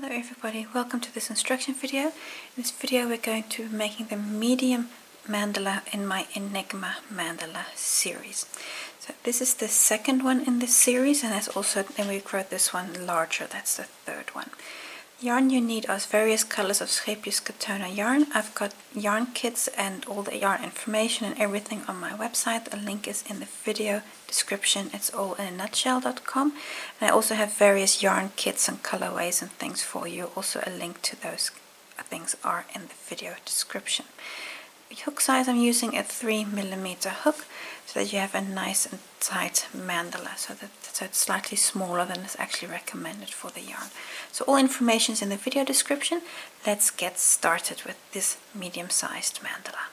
Hello everybody, welcome to this instruction video. In this video we're going to be making the medium mandala in my Enigma mandala series. So this is the second one in this series, and then we wrote this one larger, that's the third one. Yarn you need are various colors of Scheepjes Katona yarn. I've got yarn kits and all the yarn information and everything on my website. The link is in the video description. It's allinanutshell.com. And I also have various yarn kits and colorways and things for you. Also a link to those things are in the video description. The hook size, I'm using a 3mm hook so that you have a nice and tight mandala, so it's slightly smaller than is actually recommended for the yarn. So all information is in the video description. Let's get started with this medium-sized mandala.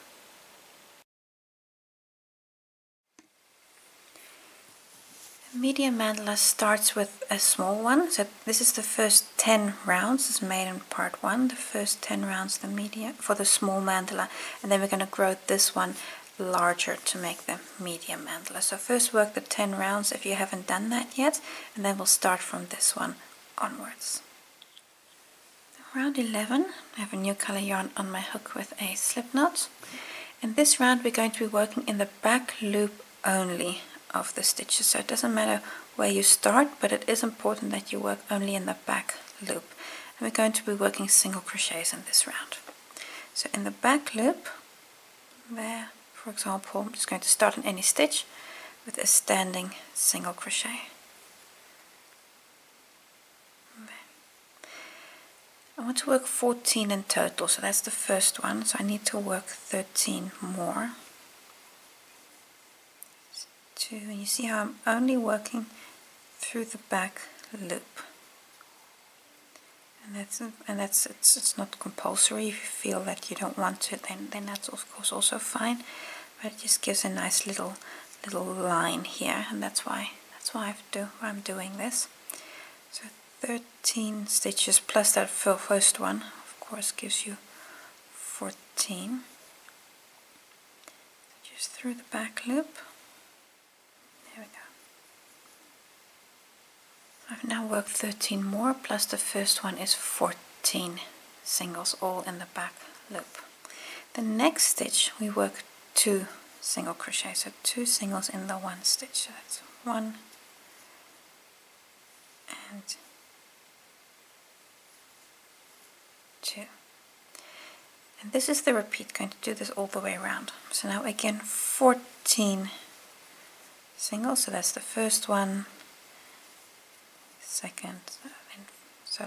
A medium mandala starts with a small one. So this is the first 10 rounds. It's made in part 1. The first 10 rounds, the medium for the small mandala, and then we're going to grow this one larger to make the medium mandala. So first work the 10 rounds if you haven't done that yet, and then we'll start from this one onwards. Round 11, I have a new color yarn on my hook with a slip knot, and this round we're going to be working in the back loop only of the stitches. So it doesn't matter where you start, but it is important that you work only in the back loop, and we're going to be working single crochets in this round. So in the back loop there, for example, I'm just going to start in any stitch with a standing single crochet. I want to work 14 in total, so that's the first one, so I need to work 13 more. 2, and you see how I'm only working through the back loop. And it's not compulsory. If you feel that you don't want to, then that's of course also fine. But it just gives a nice little line here, and that's why I'm doing this. So 13 stitches plus that first one, of course, gives you 14. Just through the back loop. There we go. I've now worked 13 more, plus the first one is 14 singles, all in the back loop. The next stitch we work 2 single crochets, so 2 singles in the one stitch. So that's 1 and 2. And this is the repeat, going to do this all the way around. So now again 14 singles, so that's the first one, second, so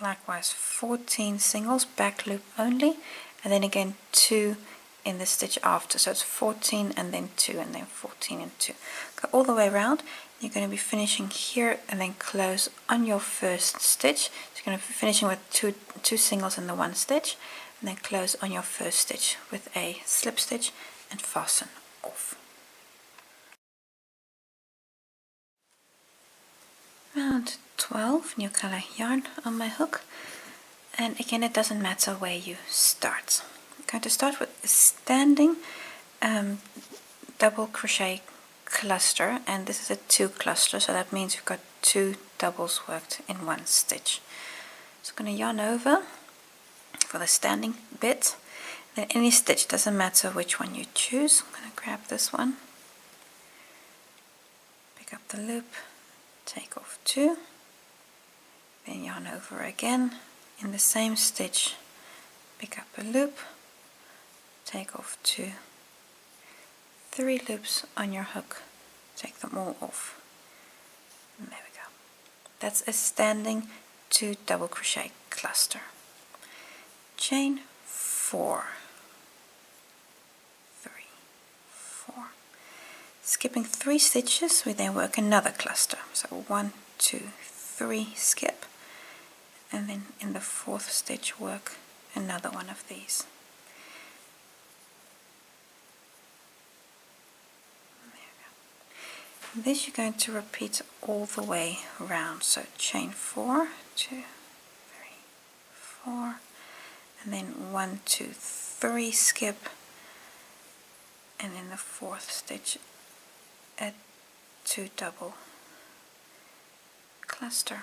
likewise 14 singles, back loop only, and then again 2 in the stitch after, so it's 14 and then 2 and then 14 and 2. Go all the way around. You're going to be finishing here and then close on your first stitch. So you're going to be finishing with two singles in the one stitch, and then close on your first stitch with a slip stitch and fasten off. Round 12, new color yarn on my hook, and again it doesn't matter where you start. I'm going to start with a standing double crochet cluster, and this is a 2 cluster, so that means you've got 2 doubles worked in one stitch. So I'm going to yarn over for the standing bit, then any stitch, doesn't matter which one you choose. I'm going to grab this one, pick up the loop, take off 2, then yarn over again in the same stitch, pick up a loop, take off 2, 3 loops on your hook, take them all off, and there we go. That's a standing 2 double crochet cluster. Chain 4, 3, 4. Skipping 3 stitches, we then work another cluster. So 1, 2, 3, skip, and then in the 4th stitch work another one of these. There we go. This you're going to repeat all the way around. So chain 4, 2, 3, 4, and then 1, 2, 3, skip, and in the 4th stitch a 2 2 double cluster.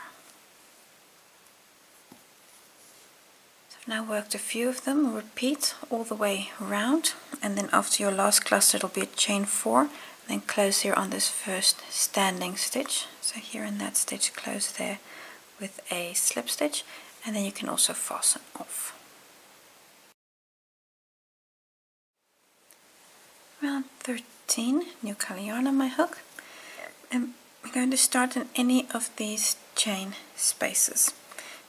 Now worked a few of them, repeat all the way round, and then after your last cluster it'll be a chain 4, then close here on this first standing stitch. So here in that stitch, close there with a slip stitch, and then you can also fasten off. Round 13, new color yarn on my hook, and we're going to start in any of these chain spaces.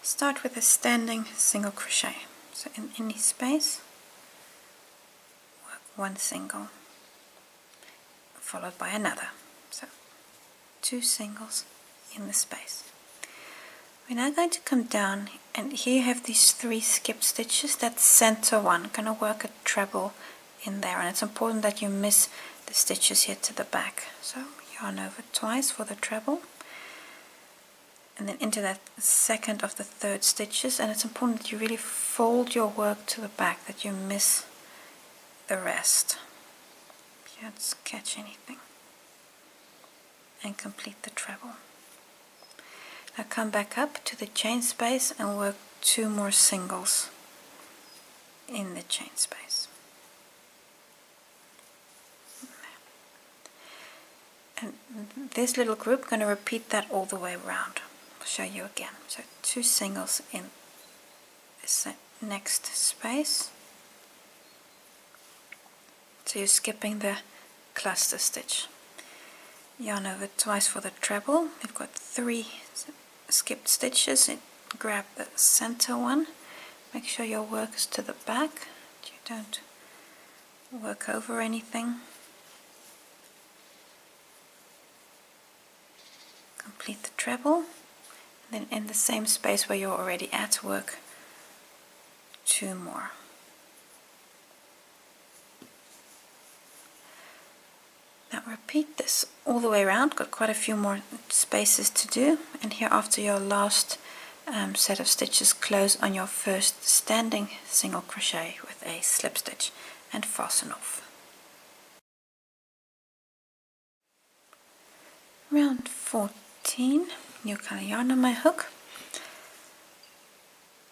Start with a standing single crochet. So in any space, work one single, followed by another. So 2 singles in the space. We're now going to come down, and here you have these 3 skipped stitches. That center one, going to work a treble in there, and it's important that you miss the stitches here to the back. So yarn over twice for the treble, and then into that second of the third stitches, and it's important that you really fold your work to the back, that you miss the rest. You don't catch anything, and complete the treble. Now come back up to the chain space and work 2 more singles in the chain space. And this little group, going to repeat that all the way around. I'll show you again. So 2 singles in this next space. So you're skipping the cluster stitch. Yarn over twice for the treble. You've got 3 skipped stitches. Grab the center one. Make sure your work is to the back. You don't work over anything. Complete the treble, and then in the same space where you're already at, work 2 more. Now repeat this all the way around. Got quite a few more spaces to do, and here after your last set of stitches, close on your first standing single crochet with a slip stitch and fasten off. Round 14, new color yarn on my hook.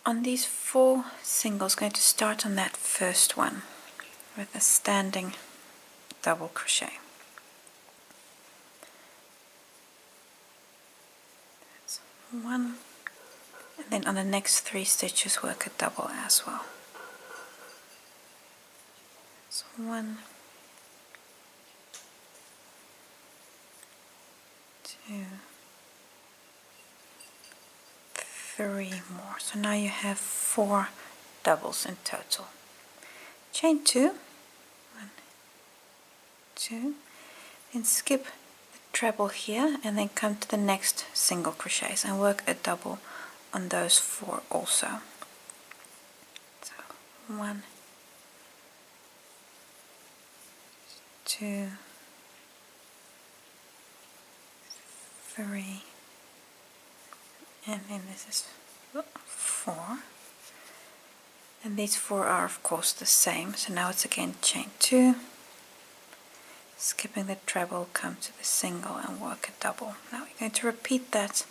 On these 4 singles, going to start on that first one with a standing double crochet. That's 1, and then on the next 3 stitches work a double as well. That's 1, 2, 3 more. So now you have 4 doubles in total. Chain 2, 1, 2, then skip the treble here, and then come to the next single crochets and work a double on those 4 also. So 1, 2, 3, and then this is 4, and these 4 are of course the same. So now it's again chain 2, skipping the treble, come to the single and work a double. Now we're going to repeat that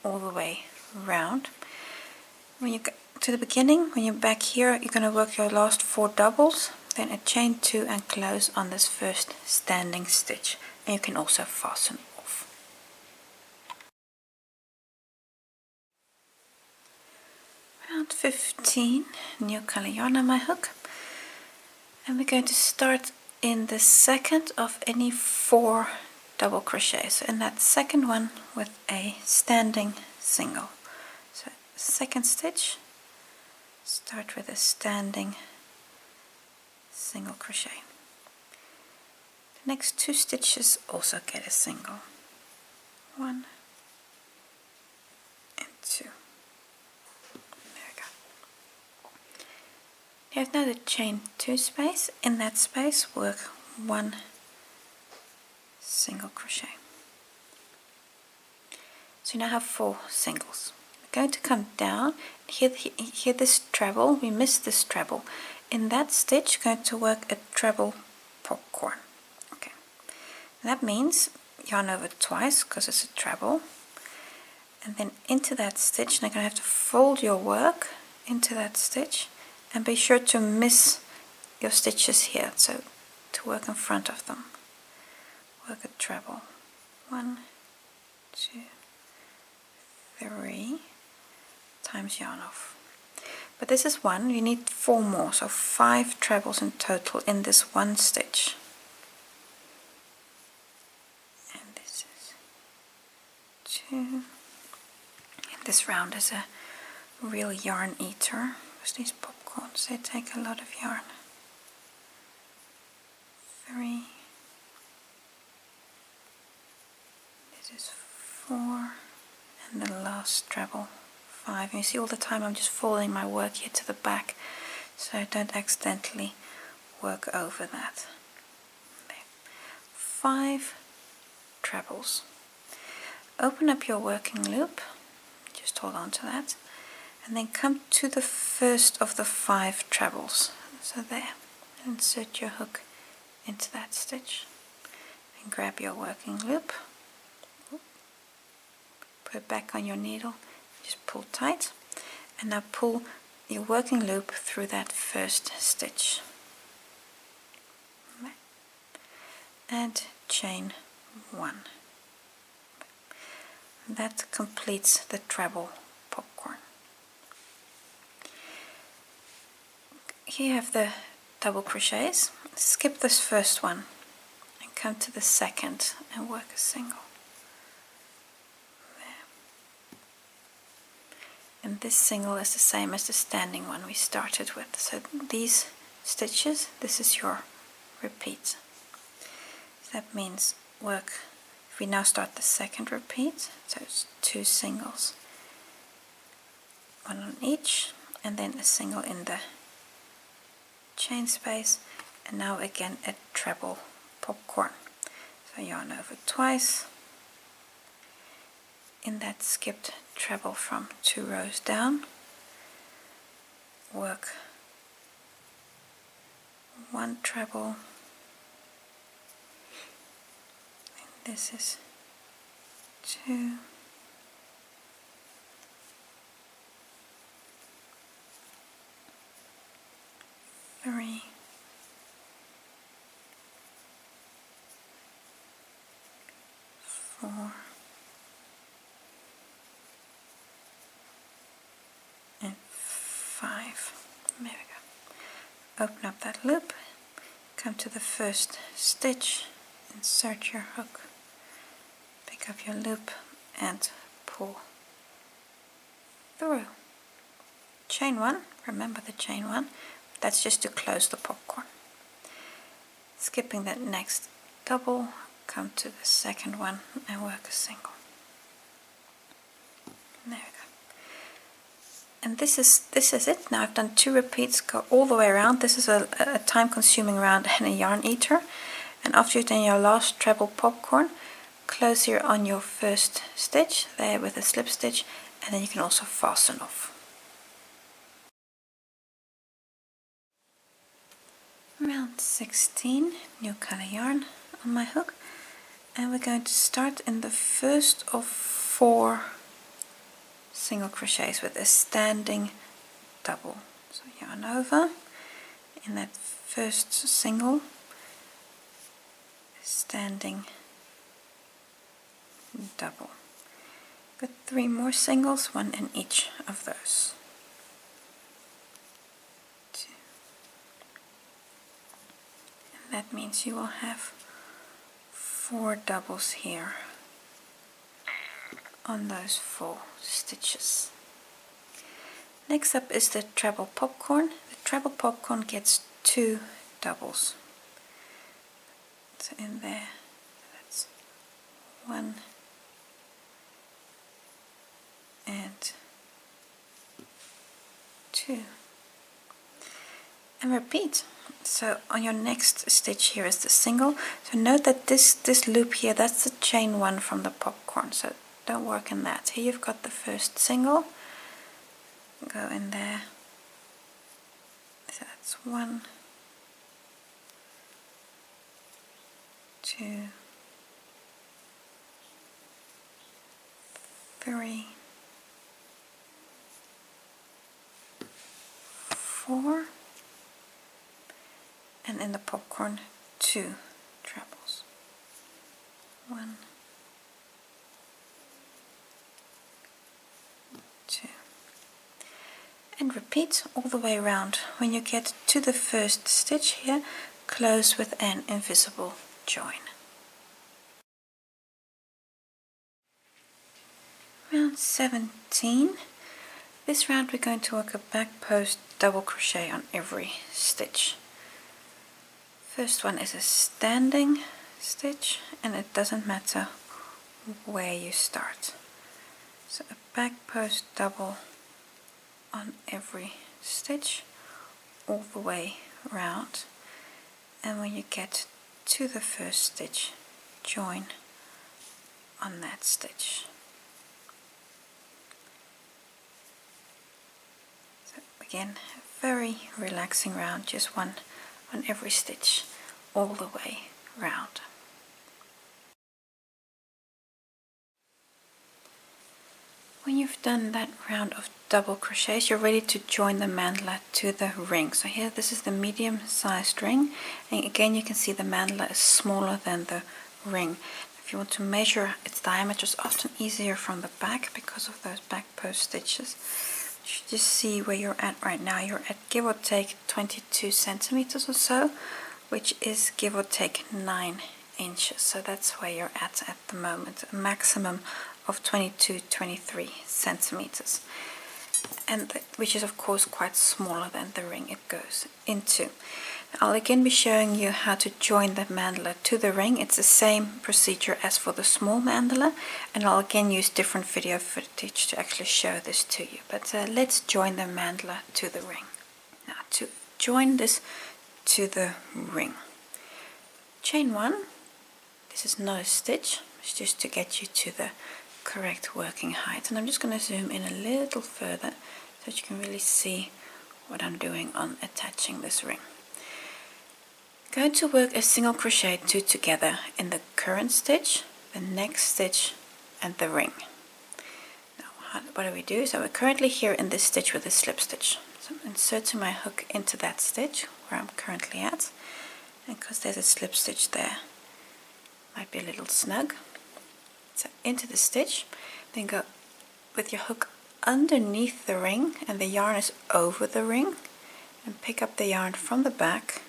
all the way round. When you get to the beginning, when you're back here, you're going to work your last 4 doubles, then a chain 2 and close on this first standing stitch, and you can also fasten off. Round 15, new color yarn on my hook, and we're going to start in the second of any 4 double crochets. So in that second one with a standing single. So second stitch, start with a standing single crochet. The next 2 stitches also get a single. 1 and 2. You have now the chain 2 space. In that space work 1 single crochet. So you now have 4 singles. We're going to come down. Here this treble, we missed this treble. In that stitch, you're going to work a treble popcorn. Okay, that means yarn over twice because it's a treble, and then into that stitch. Now you're going to have to fold your work into that stitch, and be sure to miss your stitches here, so to work in front of them. Work a treble. 1, 2, 3 times yarn off. But this is 1, you need 4 more, so 5 trebles in total in this one stitch. And this is 2. And this round is a real yarn eater, because these popcorns, they take a lot of yarn. 3. This is 4. And the last treble, 5. And you see all the time I'm just folding my work here to the back, so I don't accidentally work over that. There. 5 trebles. Open up your working loop, just hold on to that, and then come to the first of the 5 trebles. So there, insert your hook into that stitch and grab your working loop, put it back on your needle, just pull tight, and now pull your working loop through that first stitch and chain 1. That completes the treble popcorn. Here you have the double crochets. Skip this first one and come to the second and work a single. There. And this single is the same as the standing one we started with. So these stitches, this is your repeat. That means work, if we now start the second repeat, so it's 2 singles, 1 on each, and then a single in the chain space, and now again a treble popcorn. So yarn over twice in that skipped treble from 2 rows down, work 1 treble, and this is 2, 3, 4, and 5. There we go. Open up that loop, come to the first stitch, insert your hook, pick up your loop and pull through. Chain 1, remember the chain 1, that's just to close the popcorn. Skipping that next double, come to the second one and work a single. There we go. And this is it. Now I've done 2 repeats, go all the way around. This is a time-consuming round and a yarn eater. And after you've done your last treble popcorn, close here on your first stitch there with a slip stitch, and then you can also fasten off. Round 16, new color yarn on my hook, and we're going to start in the first of 4 single crochets with a standing double. So yarn over in that first single, standing double. Got 3 more singles, 1 in each of those. 2. And that means you will have 4 doubles here on those 4 stitches. Next up is the treble popcorn. The treble popcorn gets 2 doubles. So in there, that's 1 and 2. And repeat. So on your next stitch here is the single. So note that this loop here, that's the chain 1 from the popcorn. So don't work in that. Here you've got the first single. Go in there. So that's 1, 2, 3, 4, and in the popcorn 2 trebles. 1, 2, and repeat all the way around. When you get to the first stitch here, close with an invisible join. Round 17. This round we're going to work a back post double crochet on every stitch. First one is a standing stitch, and it doesn't matter where you start. So a back post double on every stitch all the way around, and when you get to the first stitch, join on that stitch. So again, a very relaxing round, just one on every stitch all the way round. When you've done that round of double crochets, you're ready to join the mandala to the ring. So here, this is the medium-sized ring, and again you can see the mandala is smaller than the ring. If you want to measure its diameter, it's often easier from the back because of those back post stitches. You should just see where you're at right now. You're at give or take 22 centimeters or so, which is give or take 9 inches. So that's where you're at the moment, a maximum of 22-23 centimeters, and which is of course quite smaller than the ring it goes into. I'll again be showing you how to join the mandala to the ring. It's the same procedure as for the small mandala, and I'll again use different video footage to actually show this to you. But let's join the mandala to the ring. Now, to join this to the ring, chain 1. This is not a stitch, it's just to get you to the correct working height, and I'm just going to zoom in a little further so that you can really see what I'm doing on attaching this ring. Going to work a single crochet 2 together in the current stitch, the next stitch, and the ring. Now what do we do? So we're currently here in this stitch with a slip stitch, so I'm inserting my hook into that stitch where I'm currently at, and because there's a slip stitch there, might be a little snug. So into the stitch, then go with your hook underneath the ring, and the yarn is over the ring, and pick up the yarn from the back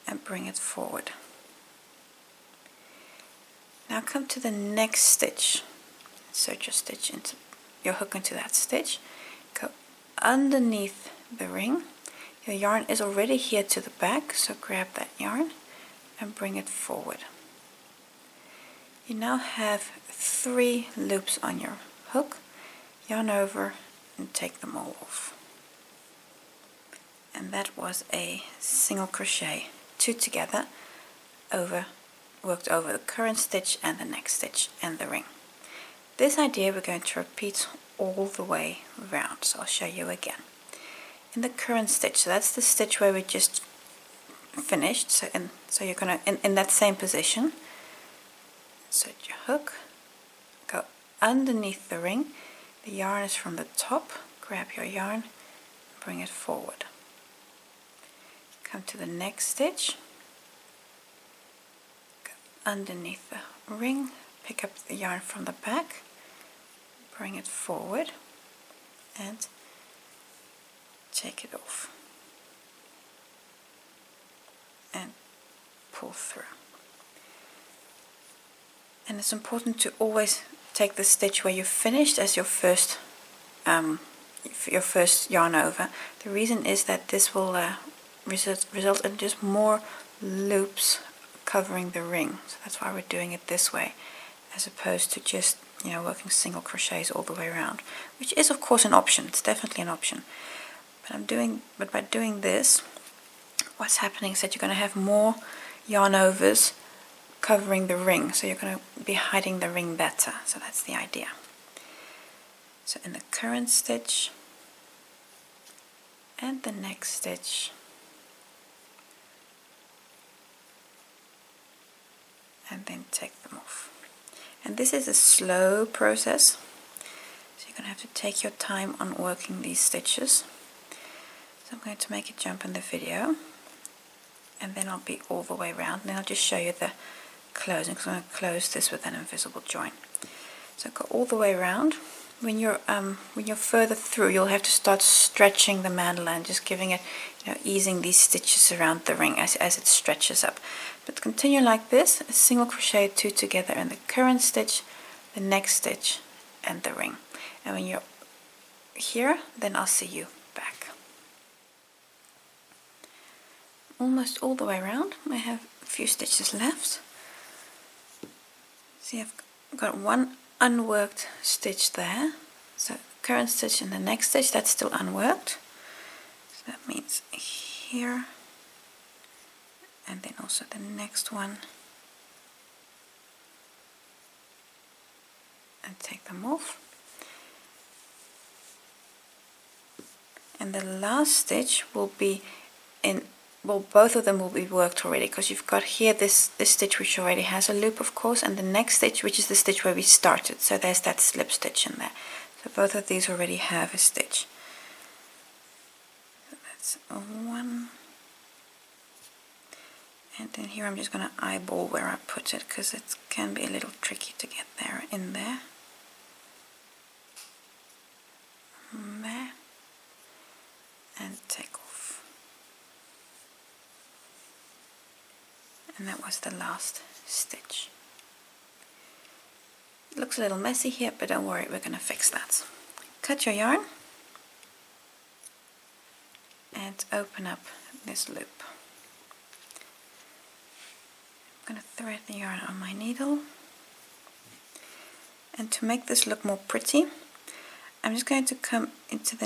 and bring it forward. Now come to the next stitch, insert your hook into that stitch, go underneath the ring. Your yarn is already here to the back, so grab that yarn and bring it forward. You now have 3 loops on your hook, yarn over and take them all off. And that was a single crochet 2 together, worked over the current stitch and the next stitch and the ring. This idea we're going to repeat all the way around, so I'll show you again. In the current stitch, so that's the stitch where we just finished, so you're going to, in that same position, insert your hook, go underneath the ring, the yarn is from the top, grab your yarn, bring it forward. Come to the next stitch, go underneath the ring, pick up the yarn from the back, bring it forward, and take it off, and pull through. And it's important to always take the stitch where you finished as your first yarn over. The reason is that this will result in just more loops covering the ring. So that's why we're doing it this way, as opposed to just working single crochets all the way around, which is of course an option. It's definitely an option. But by doing this, what's happening is that you're going to have more yarn overs covering the ring, so you're going to be hiding the ring better. So that's the idea. So in the current stitch and the next stitch, and then take them off. And this is a slow process, so you're going to have to take your time on working these stitches. So I'm going to make it jump in the video, and then I'll be all the way around, and then I'll just show you the closing, because I'm going to close this with an invisible join. So go all the way around. When you're further through, you'll have to start stretching the mandala and just giving it, easing these stitches around the ring as it stretches up. But continue like this: a single crochet, 2 together in the current stitch, the next stitch, and the ring. And when you're here, then I'll see you back. Almost all the way around. I have a few stitches left. See, I've got one unworked stitch there. So current stitch and the next stitch, that's still unworked. So that means here, and then also the next one. And take them off. And the last stitch will be in, well, both of them will be worked already, because you've got here this stitch which already has a loop, of course, and the next stitch, which is the stitch where we started. So there's that slip stitch in there. So both of these already have a stitch. So that's one. And then here I'm just going to eyeball where I put it, because it can be a little tricky to get there in there. There. And take off. And that was the last stitch. It looks a little messy here, but don't worry, we're going to fix that. Cut your yarn and open up this loop. I'm going to thread the yarn on my needle, and to make this look more pretty, I'm just going to come into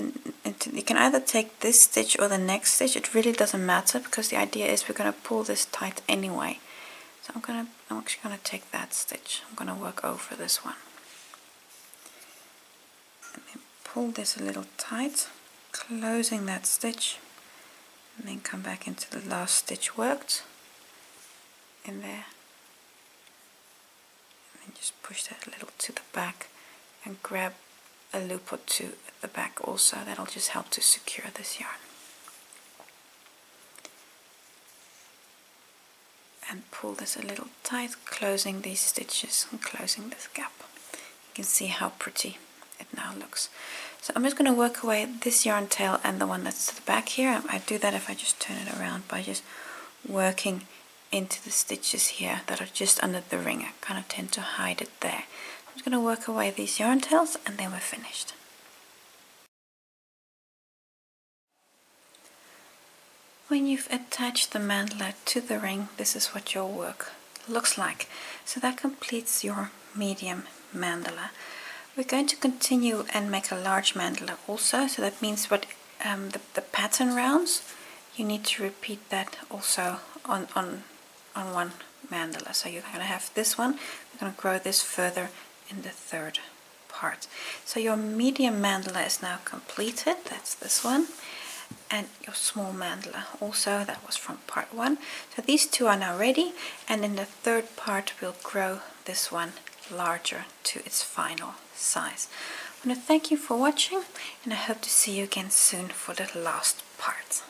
you can either take this stitch or the next stitch. It really doesn't matter, because the idea is we're going to pull this tight anyway. So I'm actually going to take that stitch. I'm going to work over this one. And then pull this a little tight, closing that stitch, and then come back into the last stitch worked in there. And then just push that a little to the back and grab a loop or two at the back also. That'll just help to secure this yarn. And pull this a little tight, closing these stitches and closing this gap. You can see how pretty it now looks. So I'm just going to work away this yarn tail and the one that's to the back here. I do that if I just turn it around by just working into the stitches here that are just under the ring. I kind of tend to hide it there. I'm just going to work away these yarn tails, and then we're finished. When you've attached the mandala to the ring, this is what your work looks like. So that completes your medium mandala. We're going to continue and make a large mandala also. So that means what the pattern rounds, you need to repeat that also on one mandala. So you're going to have this one. We're going to grow this further in the third part. So your medium mandala is now completed. That's this one. And your small mandala also, that was from part 1. So these two are now ready, and in the third part we'll grow this one larger to its final size. I want to thank you for watching, and I hope to see you again soon for the last part.